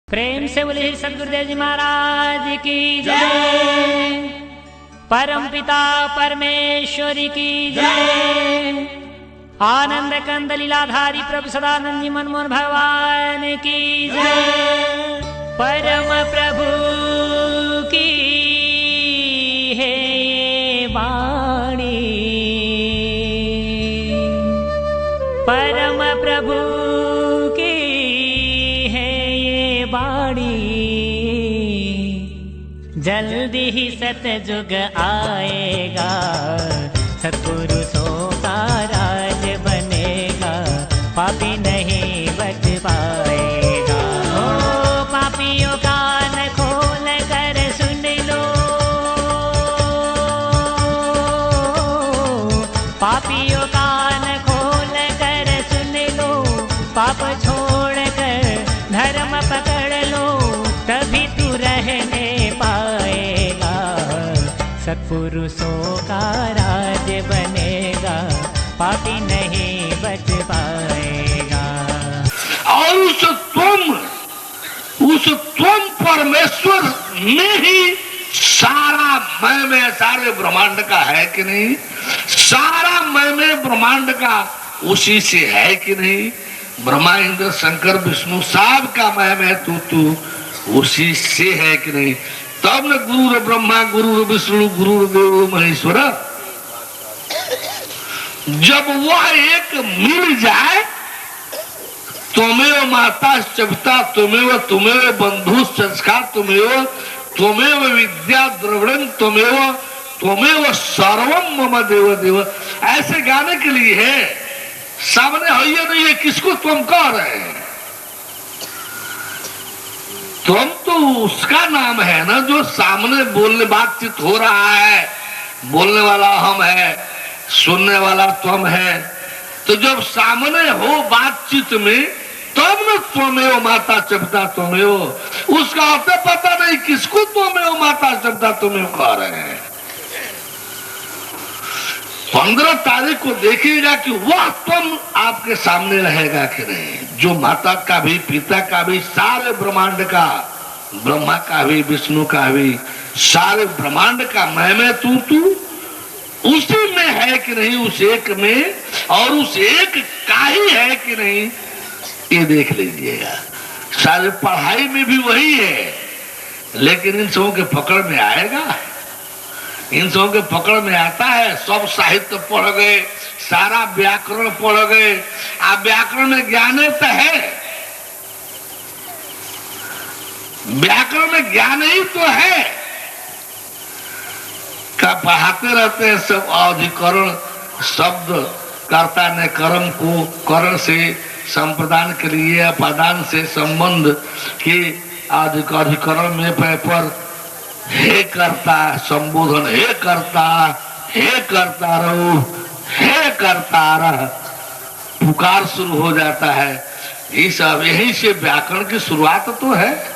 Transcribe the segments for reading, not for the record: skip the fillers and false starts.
प्रेम से बोले सदगुरुदेव जी महाराज की जय। परम पिता परमेश्वरी की जय। आनंद कंद लीलाधारी प्रभु सदानंद जी मनमोहन भगवान की जय। परम प्रभु की है ये वाणी, परम प्रभु की है ये वाणी। जल्दी ही सतयुग आएगा, सत्पुरुषों का राज बनेगा, पापी नहीं बच पाएगा। ओ पापियों कान खोल कर सुन लो, पापियों कान खोल कर सुन लो, पाप छोड़ कर धर्म पकड़ लो, तभी तू रहने पाएगा, सत्पुरुषों का राज बनेगा, पापी नहीं बच पाएगा। और उस तुम परमेश्वर में ही सारा मैं में सारे ब्रह्मांड का है कि नहीं? सारा मैं में ब्रह्मांड का उसी से है कि नहीं? ब्रह्मा इंद्र शंकर विष्णु सब का मैं में तू उसी से है कि नहीं? तब न गुरु ब्रह्मा गुरु विष्णु गुरु देव महेश्वर। जब वह एक मिल जाए, त्वमेव माता चविता त्वमेव बंधु संस्कार त्वमेव विद्या द्रविणं त्वमेव सर्वम मम देव देव, ऐसे गाने के लिए है। सामने है ये नहीं है, किसको तुम कह रहे हैं? तुम तो उसका नाम है ना जो सामने बोलने बातचीत हो रहा है, बोलने वाला हम है, सुनने वाला तुम है। तो जब सामने हो बातचीत में, तब न त्वमेव माता चविता त्वमेव, उसका अर्थ पता नहीं किसको त्वमेव माता चविता त्वमेव कह रहे हैं। 15 तारीख को देखिएगा कि वह तुम आपके सामने रहेगा कि नहीं, जो माता का भी पिता का भी सारे ब्रह्मांड का, ब्रह्मा का भी विष्णु का भी सारे ब्रह्मांड का मैं तू उसी में है कि नहीं, उस एक में, और उस एक का ही है कि नहीं, ये देख लीजिएगा। सारे पढ़ाई में भी वही है, लेकिन इन सबों के पकड़ में आएगा? इन सबों के पकड़ में आता है? सब साहित्य पढ़ गए, सारा व्याकरण पढ़ गए, आप व्याकरण में ज्ञान तो है, व्याकरण में ज्ञान ही तो है, का पढ़ाते रहते हैं सब अधिकरण शब्द, कर्ता ने कर्म को करण से संप्रदान के लिए अपादान से संबंध के अधिकरण में पर हे कर्ता संबोधन, हे कर्ता रहो, हे कर्ता रह, पुकार शुरू हो जाता है। ये सब यही से व्याकरण की शुरुआत तो है।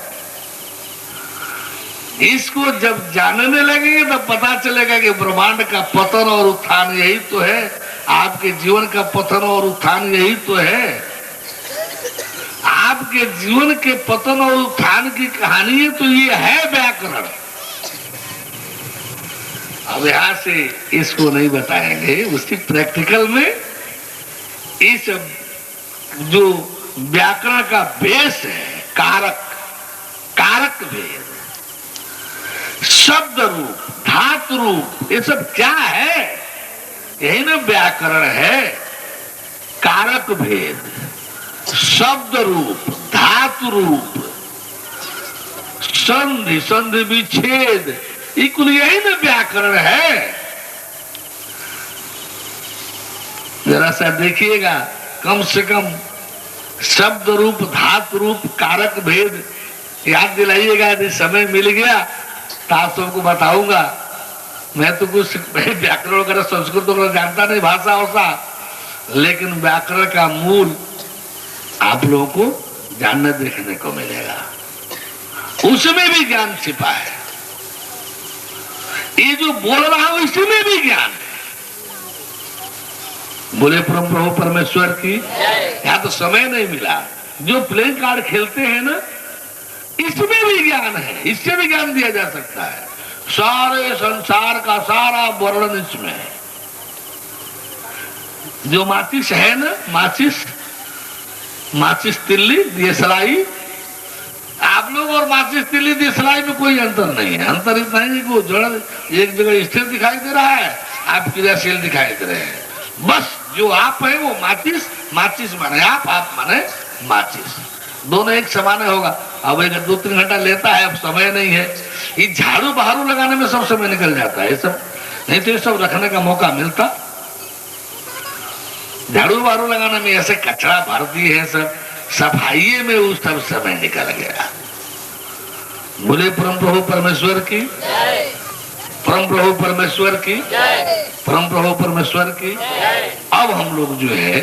इसको जब जानने लगेंगे तब पता चलेगा कि ब्रह्मांड का पतन और उत्थान यही तो है, आपके जीवन का पतन और उत्थान यही तो है। आपके जीवन के पतन और उत्थान की कहानी है, तो ये है व्याकरण। अब यहां से इसको नहीं बताएंगे, उसकी प्रैक्टिकल में इस जो व्याकरण का बेस है, कारक भेद, शब्द रूप, धातु रूप, ये सब क्या है? यही ना व्याकरण है। कारक भेद, शब्द रूप, धातु रूप, संधि विच्छेद, कुल यही ना व्याकरण है। जरा सा देखिएगा, कम से कम शब्द रूप, धातु रूप, कारक भेद याद दिलाइएगा। यदि समय मिल गया तो आप सबको बताऊंगा। मैं तो कुछ व्याकरण वगैरह संस्कृत वगैरह जानता नहीं, भाषा वैसा, लेकिन व्याकरण का मूल आप लोगों को जानने देखने को मिलेगा, उसमें भी ज्ञान छिपा है। ये जो बोल रहा हूं इसमें भी ज्ञान है। बोले प्रभु परमेश्वर की। यहाँ तो समय नहीं मिला। जो प्लेइंग कार्ड खेलते हैं ना, इसमें भी ज्ञान है, इससे भी ज्ञान दिया जा सकता है। सारे संसार का सारा वर्णन इसमें है। जो माचिस है ना, माचिस तिल्ली दियसलाई, आप लोग और माचिस तिल्ली दियसलाई में कोई अंतर नहीं है। अंतर इतना ही कि जड़ एक जगह स्थिर दिखाई दे रहा है, आप क्रियाशील दिखाई दे रहे हैं। बस जो आप है वो माचिस माने आप माने माचिस, दोनों एक समान होगा। अब एक 2-3 घंटा लेता है, अब समय नहीं है। ये झाड़ू बहारू लगाने में सब समय निकल जाता है, ये सब नहीं तो ये सब रखने का मौका मिलता। झाड़ू बहारू लगाने में ऐसे कचरा भर दिए है, सब सफाई में उस सब समय निकल गया। बोले परम प्रभु परमेश्वर की, परम प्रभु परमेश्वर की, परम प्रभु परमेश्वर की। अब हम लोग जो है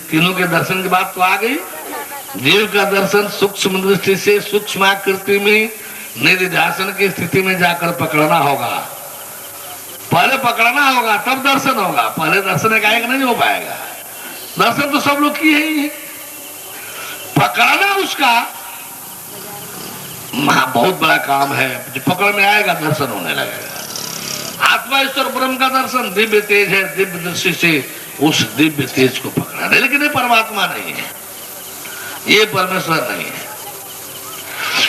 तीनों के दर्शन की बात तो आ गई। जीव का दर्शन सूक्ष्म दृष्टि से सूक्ष्म आकृति में निधिध्यासन की स्थिति में जाकर पकड़ना होगा। पहले पकड़ना होगा तब दर्शन होगा, पहले दर्शन एकाएक नहीं हो पाएगा। दर्शन तो सब लोग किए ही है, पकड़ना उसका बहुत बड़ा काम है। जो पकड़ में आएगा दर्शन होने लगेगा। आत्मा ईश्वर ब्रह्म का दर्शन दिव्य तेज है, दिव्य दृष्टि से उस दिव्य तेज को पकड़ना है। लेकिन ये परमात्मा नहीं है, ये परमेश्वर नहीं है।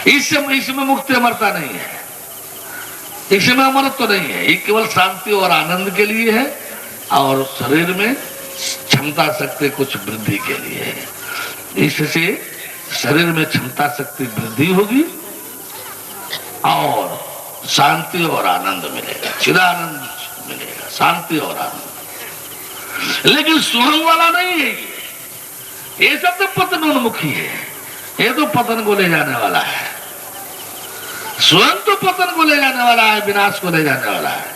इसमें मुक्ति अमरता नहीं है, इसमें अमरत्व तो नहीं है। ये केवल शांति और आनंद के लिए है और शरीर में क्षमता शक्ति कुछ वृद्धि के लिए है। इससे शरीर में क्षमता शक्ति वृद्धि होगी और शांति और आनंद मिलेगा, चिदानंद मिलेगा, शांति और आनंद। लेकिन स्वयं वाला नहीं है ये सब तो पतनोन्मुखी है, ये तो पतन को ले जाने वाला है। स्वयं तो पतन को ले जाने वाला है, विनाश को ले जाने वाला है।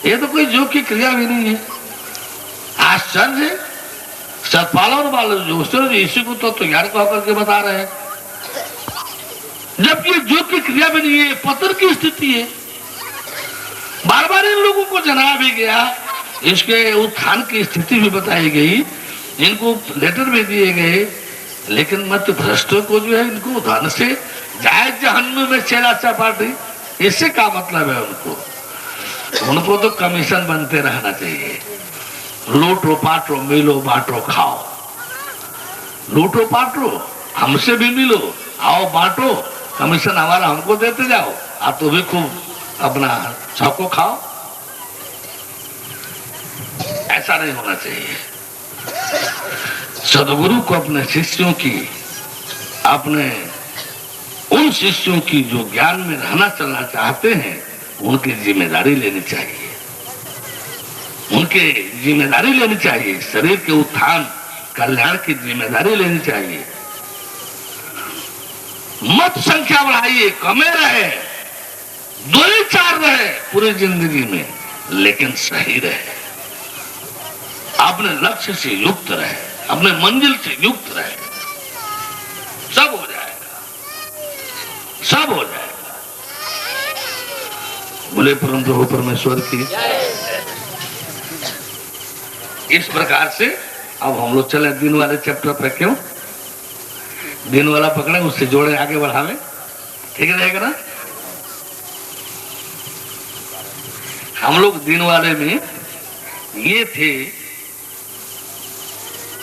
ये तो कोई योग की क्रिया भी नहीं है। आश्चर्य है, सतपालन वाले जो इसी को तो ज्ञान को होकर के बता रहे हैं, जब ये योग की क्रिया भी नहीं है, पतन की स्थिति है। बार बार इन लोगों को जनाया भी गया, इसके उत्थान की स्थिति भी बताई गई, इनको लेटर भी दिए गए। लेकिन मत भ्रष्टों को जो है इनको धन से जाए जहन्नुम में चेला चपाटी, इससे क्या मतलब है? उनको तो कमीशन बनते रहना चाहिए। लूटो पाटो मिलो बांटो खाओ, लूटो पाटो हमसे भी मिलो, आओ बांटो, कमीशन हमारा हमको देते जाओ, आप तो भी खूब अपना सबको खाओ। ऐसा नहीं होना चाहिए। सदगुरु को अपने शिष्यों की, अपने उन शिष्यों की जो ज्ञान में रहना चलना चाहते हैं, उनकी जिम्मेदारी लेनी चाहिए, उनके जिम्मेदारी लेनी चाहिए। शरीर के उत्थान कल्याण की जिम्मेदारी लेनी चाहिए। मत संख्या बढ़ाइए, कमे रहे, 2-4 रहे पूरी जिंदगी में, लेकिन सही रहे, अपने लक्ष्य से युक्त रहे, अपने मंजिल से युक्त रहे, सब हो जाएगा, सब हो जाएगा। बोले परम प्रभु परमेश्वर की। इस प्रकार से अब हम लोग चले दिन वाले चैप्टर पे। क्यों दिन वाला पकड़े, उससे जोड़े, आगे बढ़ावे, ठीक रहेगा ना? हम लोग दिन वाले में ये थे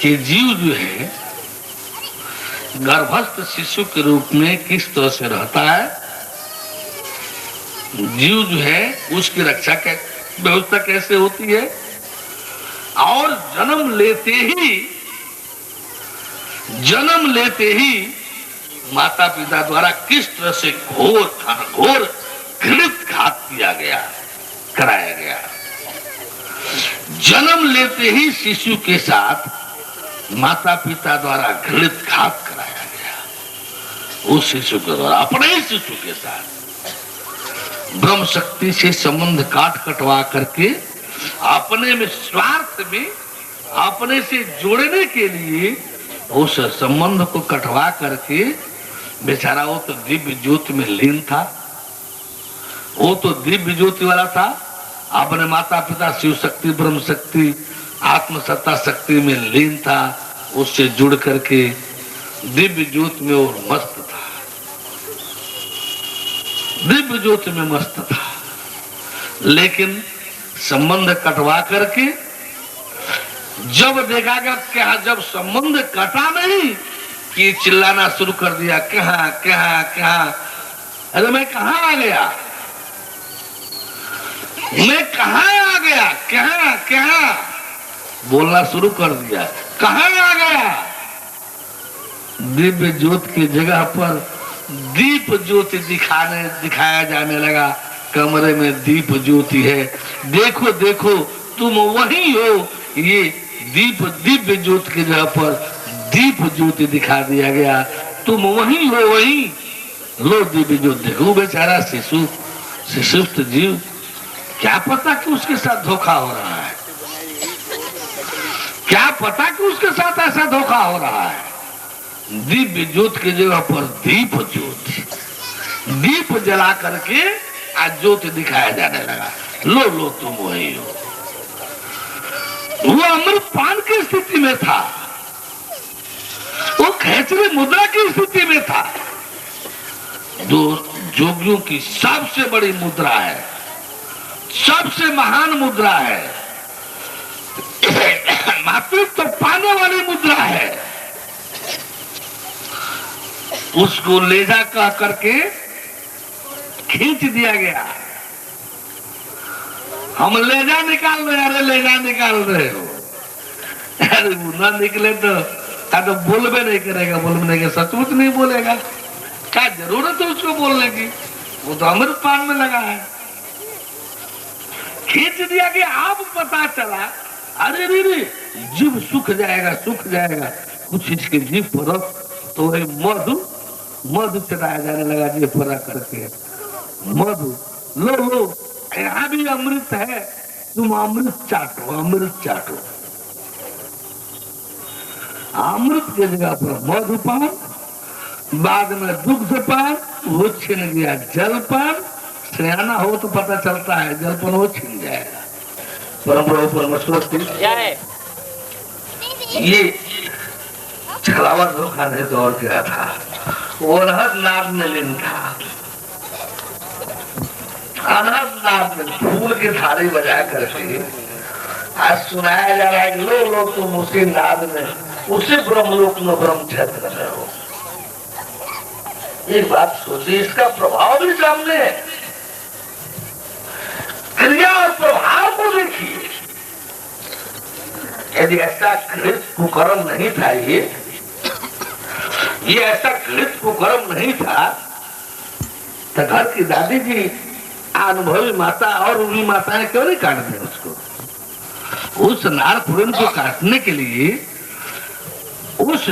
कि जीव जो है गर्भस्थ शिशु के रूप में किस तरह से रहता है, जीव जो है उसकी रक्षा की व्यवस्था कैसे होती है, और जन्म लेते ही माता पिता द्वारा किस तरह से घोर घृणित घात कराया गया। जन्म लेते ही शिशु के साथ माता पिता द्वारा घृणित घात कराया गया। उस शिशु के द्वारा अपने ही शिशु के साथ ब्रह्म शक्ति से संबंध कटवा करके अपने में स्वार्थ में अपने से जोड़ने के लिए उस संबंध को कटवा करके बेचारा वो तो दिव्य ज्योति में लीन था, वो तो दिव्य ज्योति वाला था, अपने माता पिता शिव शक्ति ब्रह्म शक्ति आत्मसत्ता शक्ति में लीन था, उससे जुड़ करके दिव्य ज्योति में वो मस्त था। दिव्य ज्योति में मस्त था, लेकिन संबंध कटवा करके जब देखा गया क्या, जब संबंध कटा नहीं कि चिल्लाना शुरू कर दिया, कहाँ कहाँ कहाँ, अरे मैं कहाँ आ गया, मैं कहाँ आ गया, कहाँ कहाँ बोलना शुरू कर दिया, कहाँ आ गया। दिव्य ज्योति की जगह पर दीप ज्योति दिखाया जाने लगा। कमरे में दीप ज्योति है, देखो देखो तुम वही हो। ये दिव्य ज्योति की जगह पर दीप ज्योति दिखा दिया गया, तुम वही हो वही। लो दिव्य ज्योति देखो। बेचारा शिशुस्थ जीव, क्या पता कि उसके साथ धोखा हो रहा है, क्या पता कि उसके साथ ऐसा धोखा हो रहा है। दिव्य ज्योति की जगह पर दीप ज्योति, दीप जला करके आज ज्योति दिखाया जाने लगा। लो लो तुम वही हो। वो अमृतपान की स्थिति में था, वो खेचरी मुद्रा की स्थिति में था। जो जोगियों की सबसे बड़ी मुद्रा है, सबसे महान मुद्रा है, मातृत्व पाने वाली मुद्रा है। उसको ले जा कह करके खींच दिया गया। हम ले जा निकाल रहे, अरे ले जा निकाल रहे हो, अरे ना निकले तो बोलबे नहीं करेगा, बोलने के सचमुच नहीं बोलेगा, क्या जरूरत है उसको बोलने की, वो तो अमृतपान में लगा है। खींच दिया कि अब पता चला, अरे रे जीव सूख जाएगा, सूख जाएगा। कुछ इसके जीव पर तो वही मधु चढ़ाया जाने लगा, जीव पर करके मधु। लो लो यहाँ भी अमृत है, तुम अमृत चाटो, अमृत चाटो। अमृत की जगह पर मधुपान, बाद में दुग्धपान, वो छिन गया जलपान। सियाना हो तो पता चलता है, जलपान वो छिन जाएगा। परम प्रभु परमेश्वर ये छलावा धोखा नहीं तो और क्या था, वो रहत नाद में लीन था। अनहद नाद में फूल की थाली बजा करके आज सुनाया जा रहा है कि लो लो तुम उसी नाद में, उसी ब्रह्मलोक में ब्रह्म क्षेत्र में हो। एक बात सोचिए, इसका प्रभाव भी सामने है, क्रिया और प्रभाव को देखिए। यदि ऐसा घृत कुकर्म नहीं था, ये ऐसा घृत कुकर्म नहीं था तो घर की दादी जी अनुभवी माता और उन्हीं माताएं क्यों नहीं काट दें उसको। उस नारपुरन को काटने के लिए उस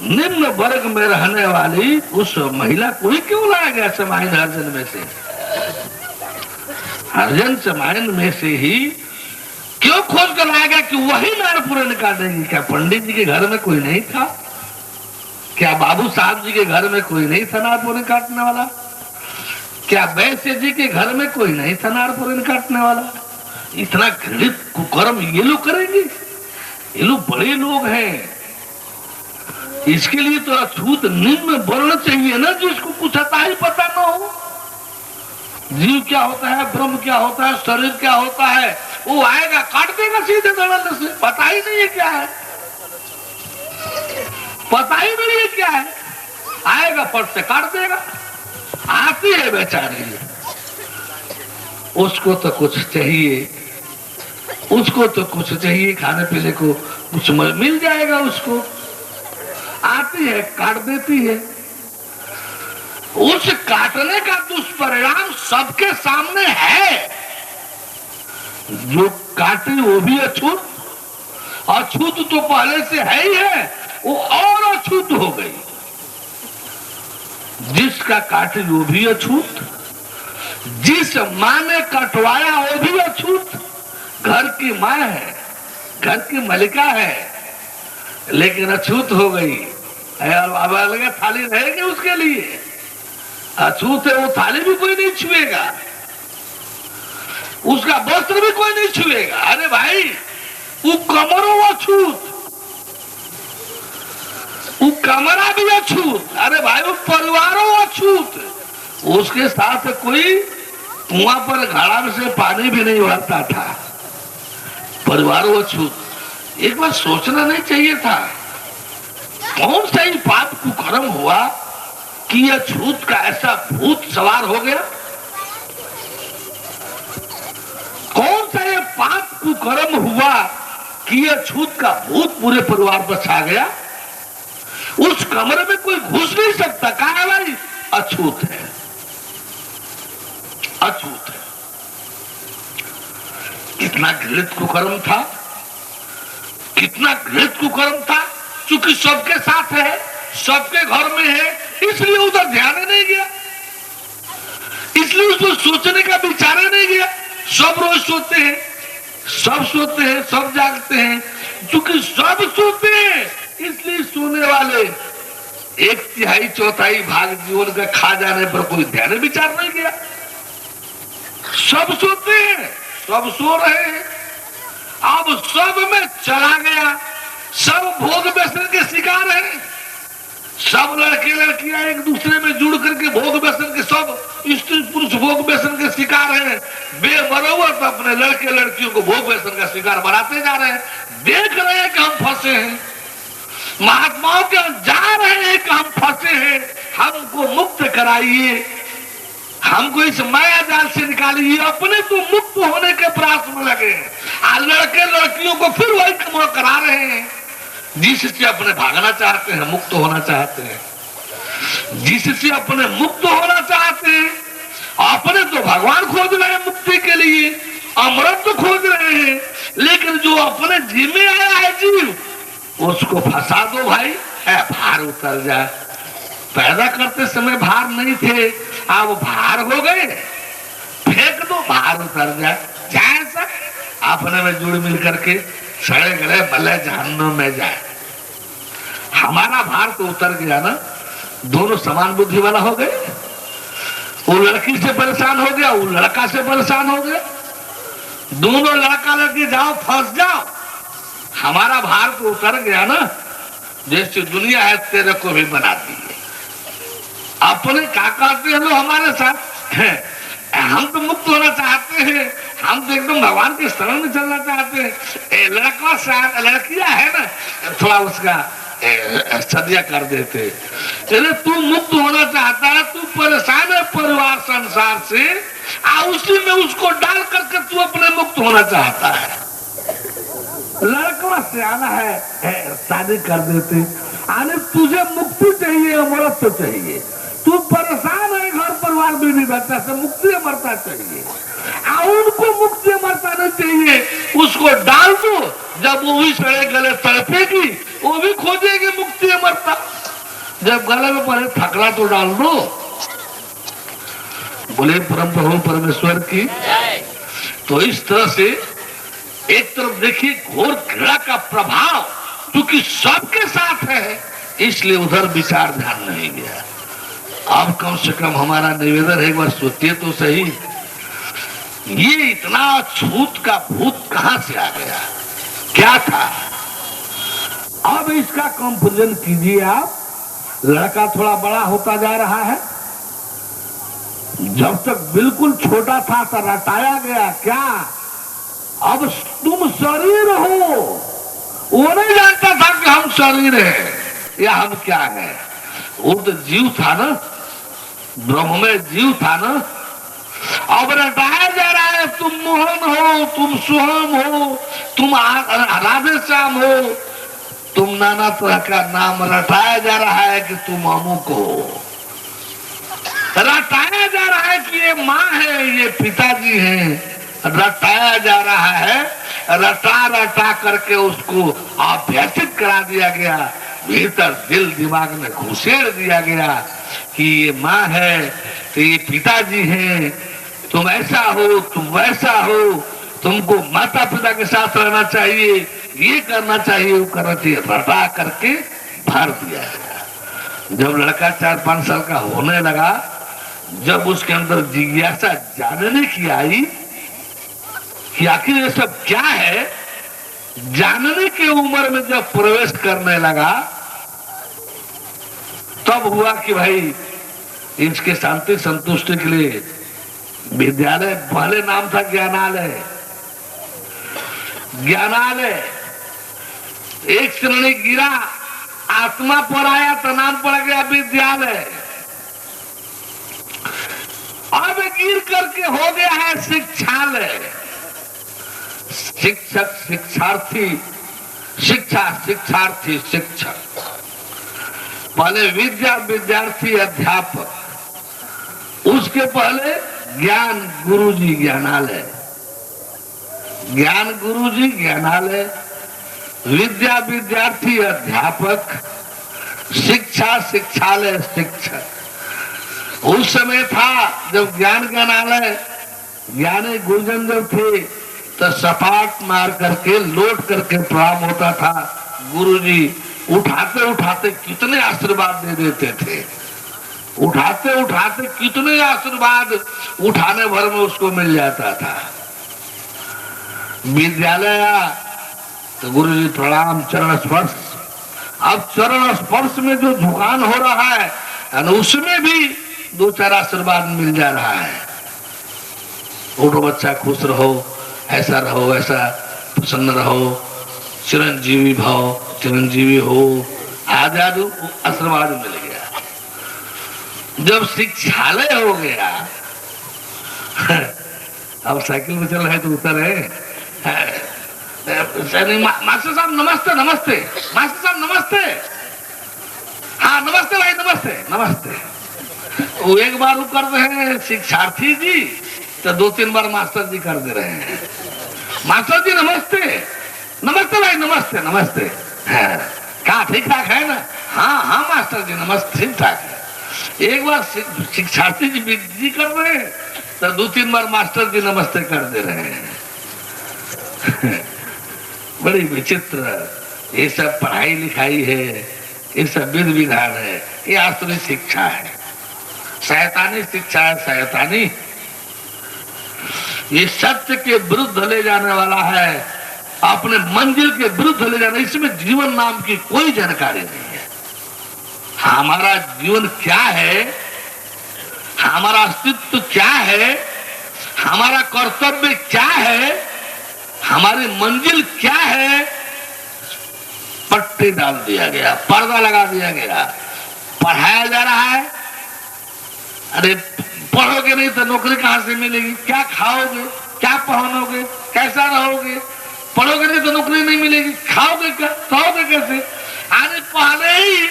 निम्न वर्ग में रहने वाली उस महिला को ही क्यों लाया गया समाइन हर्जन में से? हर्जन समाइन में से ही क्यों खोज कर लाया गया कि वही नारपुरन काटेंगे? क्या पंडित जी के घर में कोई नहीं था? क्या बाबू साहब जी के घर में कोई नहीं था नारपुरन काटने वाला? क्या वैश्य जी के घर में कोई नहीं था नारपुरन काटने वाला? इतना घृणित कुकर्म ये लोग करेंगे? ये लोग बड़े लोग हैं, इसके लिए तो अछूत निम्न वर्ण चाहिए ना, जिसको कुछ आता ही पता ना हो। जीव क्या होता है, ब्रह्म क्या होता है, शरीर क्या होता है, वो आएगा काट देगा सीधे धड़ल्ले से। पता ही नहीं है क्या है, पता ही नहीं है क्या है, आएगा फट से काट देगा। आती है बेचारी, उसको तो कुछ चाहिए, उसको तो कुछ चाहिए, खाने पीने को कुछ मिल जाएगा उसको। आती है काट देती है। उस काटने का दुष्परिणाम सबके सामने है। जो काटे वो भी अछूत, अछूत तो पहले से है ही है, वो और अछूत हो गई। जिसका काटे वो भी अछूत, जिस माँ ने कटवाया वो भी अछूत। घर की माँ है, घर की मलिका है, लेकिन अछूत हो गई। अब लगा थाली रहेगी उसके लिए, अछूत है, वो थाली भी कोई नहीं छुएगा, उसका वस्त्र भी कोई नहीं छुएगा। अरे भाई वो कमरो अछूत, वो कमरा भी अछूत, अरे भाई वो परिवारों अछूत, उसके साथ कोई कुआं पर घड़ा में से पानी भी नहीं भरता था। परिवार वो छूत एक बार सोचना नहीं चाहिए था, कौन सा ही पाप कुकर्म हुआ कि यह छूत का ऐसा भूत सवार हो गया? कौन सा ये पाप कुकर्म हुआ कि यह छूत का भूत पूरे परिवार पर छा गया? उस कमरे में कोई घुस नहीं सकता। कहा है भाई? अछूत है, अछूत है। कितना घृणित कुकर्म था, कितना घृणित कुकर्म था। चूंकि सबके साथ है, सबके घर में है, इसलिए उधर ध्यान नहीं गया, इसलिए उसको सोचने का विचार नहीं गया। सब रोज सोते हैं, सब सोते हैं, सब जागते हैं। चूंकि सब सोते हैं इसलिए सोने वाले 1/3 भाग जीवन का खा जाने पर कोई ध्यान विचार नहीं किया। सब सोते हैं, सब सो रहे हैं, अब सब में चला गया। सब भोग व्यसन के शिकार हैं। सब लड़के लड़कियां एक दूसरे में जुड़ करके भोग व्यसन के, सब स्त्री पुरुष भोग व्यसन के शिकार हैं। बेबरोबर तो अपने लड़के लड़कियों को भोग व्यसन का शिकार बनाते जा रहे हैं। देख रहे हैं कि हम फंसे हैं, महात्माओं के जा रहे हैं कि हम फंसे हैं, हमको मुक्त कराइए, हमको इस माया जाल से निकालिए। अपने तो मुक्त होने के प्रयास में लगे हैं, लड़के लड़कियों को फिर वही कमा करा रहे हैं जिससे अपने भागना चाहते हैं, मुक्त होना चाहते हैं, जिससे अपने मुक्त होना चाहते हैं। अपने तो भगवान खोज रहे हैं मुक्ति के लिए, अमृत तो खोज रहे हैं, लेकिन जो अपने जी में आया है जीव, उसको फंसा दो भाई, भार उतर जाए। पैदा करते समय भार नहीं थे, अब भार हो गए, फेंक दो, भार उतर जाए। जैसा अपने में जुड़ मिल करके सड़े गले भले जहन्नुम में जाए। हमारा भार तो उतर गया ना, दोनों समान बुद्धि वाला हो गए। वो लड़की से परेशान हो गया, वो लड़का से परेशान हो गया, दोनों लड़का लड़की जाओ फंस जाओ। हमारा भार तो उतर गया ना, जैसे दुनिया है तेरे को भी बना दी है। अपने क्या कहते हैं लोग हमारे साथ, हम तो मुक्त होना चाहते हैं, हम तो एकदम भगवान के शरण में चलना चाहते हैं। लड़का साथ लड़कियां है ना, थोड़ा उसका सदिया कर देते। चले तू मुक्त होना चाहता है, तू परेशान है परिवार संसार से, उसी में उसको डाल करके तू अपने मुक्त होना चाहता है। लड़का सियाना है, शादी कर देते। आने तुझे मुक्ति चाहिए, अमृत तो चाहिए, तू परेशान है घर परिवार बीवी बच्चा से, मुक्ति अमरता चाहिए। उनको मुक्ति अमरता नहीं चाहिए, उसको डाल दो, जब वो भी सड़े गले तड़पेगी वो भी खोजेगी मुक्ति अमरता। जब गले में पड़े थकला तो डाल दो। बोले परम प्रभु परमेश्वर की। तो इस तरह से एक तरफ देखिए घोर घृणा का प्रभाव, क्योंकि सबके साथ है इसलिए उधर विचार ध्यान नहीं गया। अब कम से कम हमारा निवेदन है, एक बार सोचिए तो सही, ये इतना छूत का भूत कहां से आ गया, क्या था? अब इसका कंपेरिजन कीजिए आप। लड़का थोड़ा बड़ा होता जा रहा है, जब तक बिल्कुल छोटा था तो रटाया गया क्या, अब तुम शरीर हो। वो नहीं जानता था कि हम शरीर है या हम क्या है, वो तो जीव था ना, ब्रह्म में जीव था ना। अब रटाया जा रहा है, तुम मोहन हो, तुम सोहम हो, तुम राधे श्याम हो, तुम नाना तरह का नाम रटाया जा रहा है कि तुम अमुक हो। रटाया जा रहा है कि ये माँ है, ये पिताजी हैं, रटाया जा रहा है। रटा रटा करके उसको अभ्यसित करा दिया गया, भीतर दिल दिमाग में घुसेड़ दिया गया कि ये माँ है, तो ये पिताजी हैं, तुम ऐसा हो, तुम वैसा हो, तुमको माता पिता के साथ रहना चाहिए, ये करना चाहिए, वो करना चाहिए। रटा करके भर दिया गया। जब लड़का 4-5 साल का होने लगा, जब उसके अंदर जिज्ञासा जानने की आई कि आखिर ये सब क्या है, जानने की उम्र में जब प्रवेश करने लगा, तब हुआ कि भाई इसके शांति संतुष्टि के लिए विद्यालय पहले नाम था ज्ञानालय। ज्ञानालय एक श्रेणी गिरा, आत्मा पर आया तो नाम पड़ गया विद्यालय। अब गिर करके हो गया है शिक्षालय। शिक्षक शिक्षार्थी, शिक्षा शिक्षार्थी शिक्षक। पहले विद्या विद्यार्थी अध्यापक, उसके पहले ज्ञान गुरुजी ज्ञानालय। ज्ञान गुरुजी ज्ञानालय, विद्या विद्यार्थी अध्यापक, शिक्षा शिक्षालय शिक्षक। उस समय था जब ज्ञान ज्ञानालय, ज्ञानी गुरुजन जब थे तो सपाट मार करके लोट करके प्रणाम होता था। गुरुजी उठाते उठाते कितने आशीर्वाद दे देते थे, उठाते उठाते कितने आशीर्वाद उठाने भर में उसको मिल जाता था। विद्यालय तो गुरुजी प्रणाम, चरण स्पर्श। अब चरण स्पर्श में जो झुकान हो रहा है उसमें भी दो चार आशीर्वाद मिल जा रहा है। उठो बच्चा, खुश रहो, ऐसा रहो, ऐसा प्रसन्न रहो, चिरंजीवी भाव, चिरंजीवी हो, आजाद आशीर्वाद मिल गया। जब शिक्षालय हो गया, अब साइकिल में चल रहे तो उतरे, मास्टर साहब नमस्ते, नमस्ते मास्टर साहब नमस्ते, हाँ नमस्ते भाई नमस्ते नमस्ते। वो एक बार वो कर रहे हैं शिक्षार्थी जी, तो दो तीन बार मास्टर जी कर दे रहे हैं। मास्टर जी नमस्ते, नमस्ते भाई नमस्ते नमस्ते। हाँ, क्या ठीक ठाक है ना? हाँ हाँ मास्टर जी नमस्ते, ठीक ठाक है। एक बार शिक्षार्थी जी कर रहे हैं तो दो तीन बार मास्टर जी नमस्ते कर दे रहे हैं। बड़ी विचित्र ये सब पढ़ाई लिखाई है, ये सब विधि विधान है, ये आसुरी शिक्षा है, शैतानी शिक्षा है, शैतानी। ये सत्य के विरुद्ध ले जाने वाला है, अपने मंजिल के विरुद्ध ले जाना। इसमें जीवन नाम की कोई जानकारी नहीं है। हमारा जीवन क्या है, हमारा अस्तित्व क्या है, हमारा कर्तव्य क्या है, हमारी मंजिल क्या है, पट्टी डाल दिया गया, पर्दा लगा दिया गया, पढ़ाया जा रहा है। अरे पढ़ोगे नहीं तो नौकरी कहां से मिलेगी, क्या खाओगे, क्या पहनोगे, कैसा रहोगे? पढ़ोगे नहीं तो नौकरी नहीं मिलेगी, खाओगे क्या, सोओगे कैसे? आने पहले ही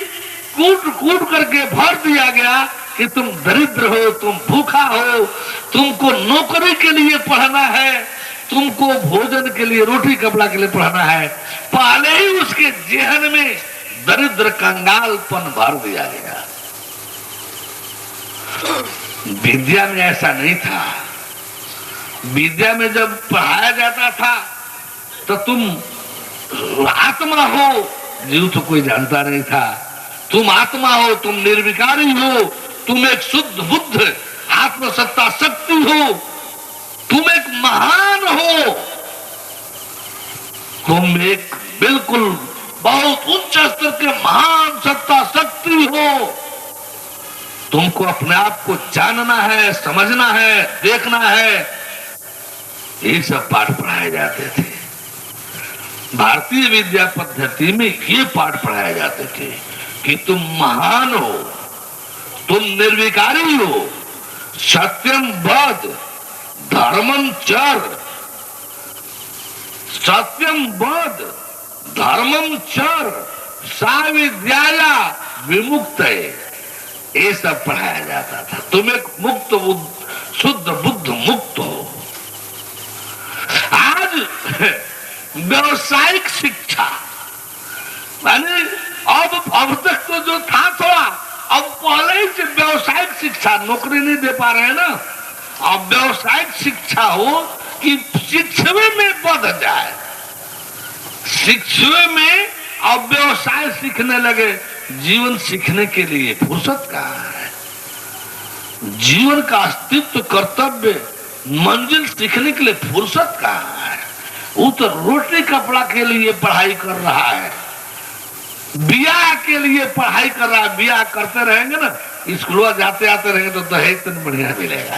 कूट कूट करके भर दिया गया कि तुम दरिद्र हो, तुम भूखा हो, तुमको नौकरी के लिए पढ़ना है, तुमको भोजन के लिए, रोटी कपड़ा के लिए पढ़ना है। पहले ही उसके जेहन में दरिद्र कंगालपन भर दिया गया। विद्या में ऐसा नहीं था। विद्या में जब पढ़ाया जाता था तो तुम आत्मा हो, जीव तो कोई जानता नहीं था। तुम आत्मा हो, तुम निर्विकारी हो, तुम एक शुद्ध बुद्ध आत्मसत्ता शक्ति हो, तुम एक महान हो, तुम एक बिल्कुल बहुत उच्च स्तर के महान सत्ता शक्ति हो। तुमको अपने आप को जानना है, समझना है, देखना है। ये सब पाठ पढ़ाए जाते थे। भारतीय विद्या पद्धति में ये पाठ पढ़ाए जाते थे कि तुम महान हो, तुम निर्विकारी हो, सत्यम वद, धर्मम चर, सत्यम वद, धर्मम चर, सा विद्याया विमुक्त। ये सब पढ़ाया जाता था। तुम एक मुक्त शुद्ध बुद्ध मुक्त हो। आज व्यवसायिक शिक्षा माने अब तक तो जो था थोड़ा, अब पहले ही से व्यवसायिक शिक्षा, नौकरी नहीं दे पा रहे हैं ना, अब व्यवसायिक शिक्षा हो कि शिक्षवे में बढ़ जाए, शिक्षवे में अब व्यवसाय सीखने लगे। जीवन सीखने के लिए फुर्सत कहाँ है? जीवन का अस्तित्व, कर्तव्य, मंजिल सीखने के लिए फुर्सत कहाँ है? वो तो रोटी कपड़ा के लिए पढ़ाई कर रहा है, ब्याह के लिए पढ़ाई कर रहा है। ब्याह करते रहेंगे ना स्कूल जाते आते रहेंगे तो दहेज तो बढ़िया मिलेगा।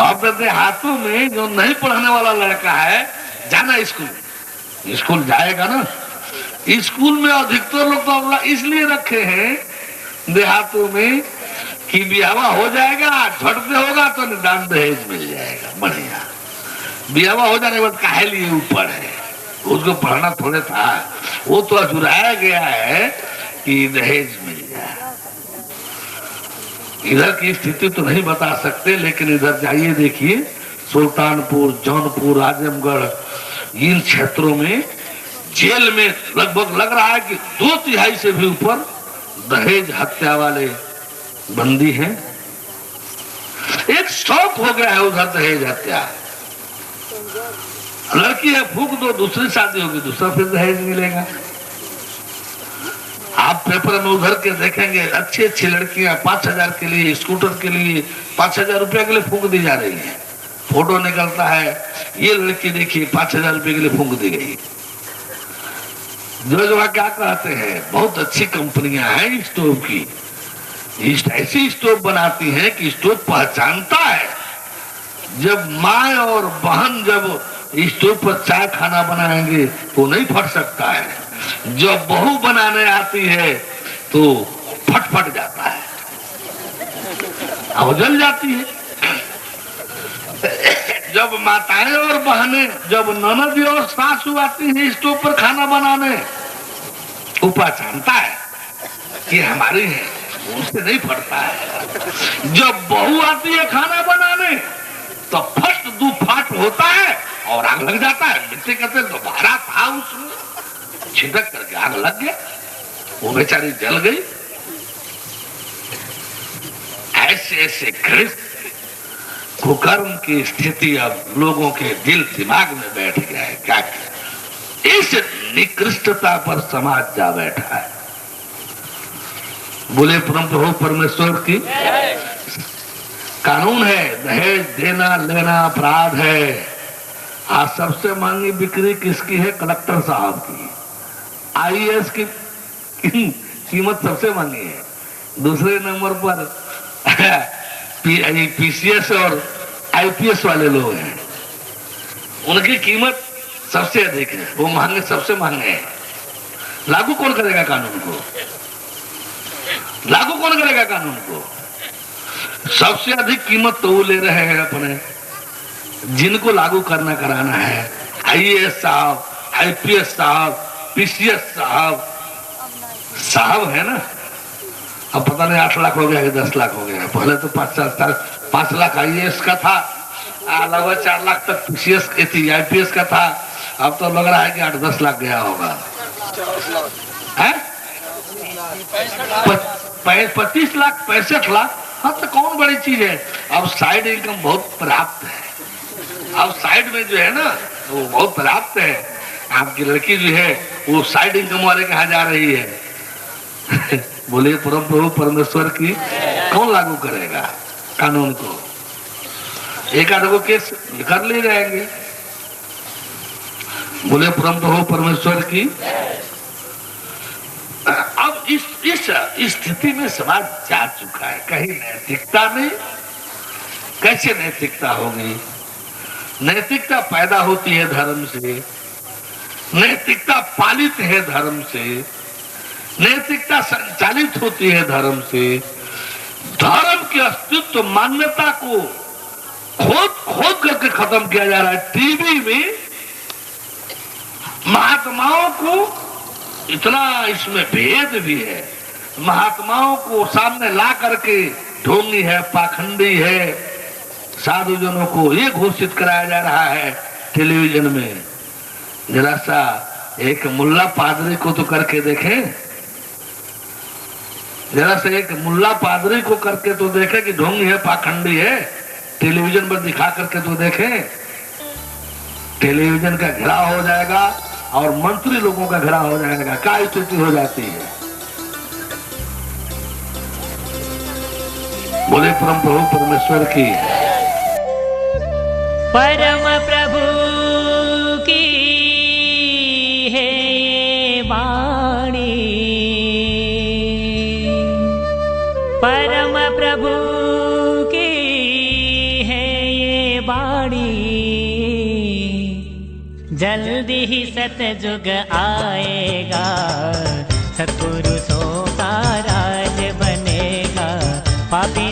अब हाथों में जो नहीं पढ़ने वाला लड़का है, जाना स्कूल, स्कूल जाएगा ना, स्कूल में अधिकतर लोग तो इसलिए रखे हैं देहातों में कि ब्याह हो जाएगा, झटते होगा तो निदान दहेज मिल जाएगा बढ़िया। ब्याह हो जाने के बाद काहे लिए ऊपर है, उसको पढ़ना थोड़े था, वो तो अजुराया गया है कि दहेज मिल जाए। इधर की स्थिति तो नहीं बता सकते, लेकिन इधर जाइए देखिए, सुल्तानपुर, जौनपुर, आजमगढ़, इन क्षेत्रों में जेल में लगभग लग रहा है कि 2/3 से भी ऊपर दहेज हत्या वाले बंदी हैं। एक शौक हो गया है उधर दहेज हत्या। लड़की है, फूंक दो, दूसरी शादी होगी, दूसरा फिर दहेज मिलेगा। आप पेपर में उधर के देखेंगे, अच्छी अच्छी लड़कियां 5,000 के लिए, स्कूटर के लिए 5,000 रुपया के लिए फूंक दी जा रही है। फोटो निकलता है, ये लड़की देखिए 5,000 रुपये के लिए फूंक दी गई। जो क्या कहते हैं, बहुत अच्छी कंपनियां हैं स्टोव की, ऐसी स्टोव बनाती हैं कि स्टोव पहचानता है। जब माँ और बहन जब स्टोव पर चाय खाना बनाएंगे तो नहीं फट सकता है, जब बहू बनाने आती है तो फट जाता है, अब जल जाती है। जब माताएं और बहनें, जब ननद और सासू आती है स्टोव पर खाना बनाने, वो पहचानता है कि हमारी है, उससे नहीं फटता है। जब बहू आती है खाना बनाने तो फट दू फाट होता है और आग लग जाता है। मिट्टी का तेल तो भरा था, उसमें छिटक करके आग लग गया, वो बेचारी जल गई। ऐसे ऐसे घृष्ट कुकर्म की स्थिति अब लोगों के दिल दिमाग में बैठ गया है। क्या इस निकृष्टता पर समाज जा बैठा है। बोले परम प्रभु परमेश्वर की कानून है, दहेज देना लेना अपराध है। आज सबसे महंगी बिक्री किसकी है? कलेक्टर साहब की। आईएएस की कीमत सबसे महंगी है। दूसरे नंबर पर पीसीएस और आईपीएस वाले लोग हैं, उनकी कीमत सबसे अधिक है, वो महंगे, सबसे महंगे हैं। लागू कौन करेगा कानून को? लागू कौन करेगा कानून को? सबसे अधिक कीमत तो वो ले रहे हैं अपने, जिनको लागू करना कराना है। आईएएस साहब, आईपीएस साहब, पीसीएस साहब है ना। अब पता नहीं 8 लाख हो गया कि 10 लाख हो गया। पहले तो 5 लाख आईएएस का था, लगभग 4 लाख तक पीसीएस थी, आईपीएस का था। अब तो लग रहा है कि 8-10 लाख गया होगा। 25 लाख, 65 लाख, हाँ तो कौन बड़ी चीज है। अब साइड इनकम बहुत पर्याप्त है। अब साइड में जो है ना वो बहुत पर्याप्त है। आपकी लड़की जो है वो साइड इनकम वाले कहाँ जा रही है। बोले परम प्रभु परमेश्वर की कौन लागू करेगा कानून को? एक आधे केस कर ले जाएंगे। बोले परम प्रभु परमेश्वर की। अब इस स्थिति में समाज जा चुका है। कहीं नैतिकता नहीं, कैसे नैतिकता होगी? नैतिकता पैदा होती है धर्म से, नैतिकता पालित है धर्म से, नैतिकता संचालित होती है धर्म से। धर्म के अस्तित्व, मान्यता को खोद करके खत्म किया जा रहा है। टीवी में महात्माओं को इतना, इसमें भेद भी है, महात्माओं को सामने ला करके ढोंगी है, पाखंडी है, साधुजनों को ये घोषित कराया जा रहा है टेलीविजन में। जरा सा एक मुल्ला पादरी को तो करके देखें, जरा सा एक मुल्ला पादरी को करके तो देखें कि ढोंगी है, पाखंडी है। टेलीविजन पर दिखा करके तो देखें। टेलीविजन का घेराव हो जाएगा और मंत्री लोगों का घेराव हो जाएगा। क्या स्थिति हो जाती है? बोले परम प्रभु परमेश्वर की। परम प्रभु की है वाणी, परम प्रभु की है ये बाणी, जल्दी ही सतयुग आएगा, सत्पुरुषों का राज बनेगा, पापी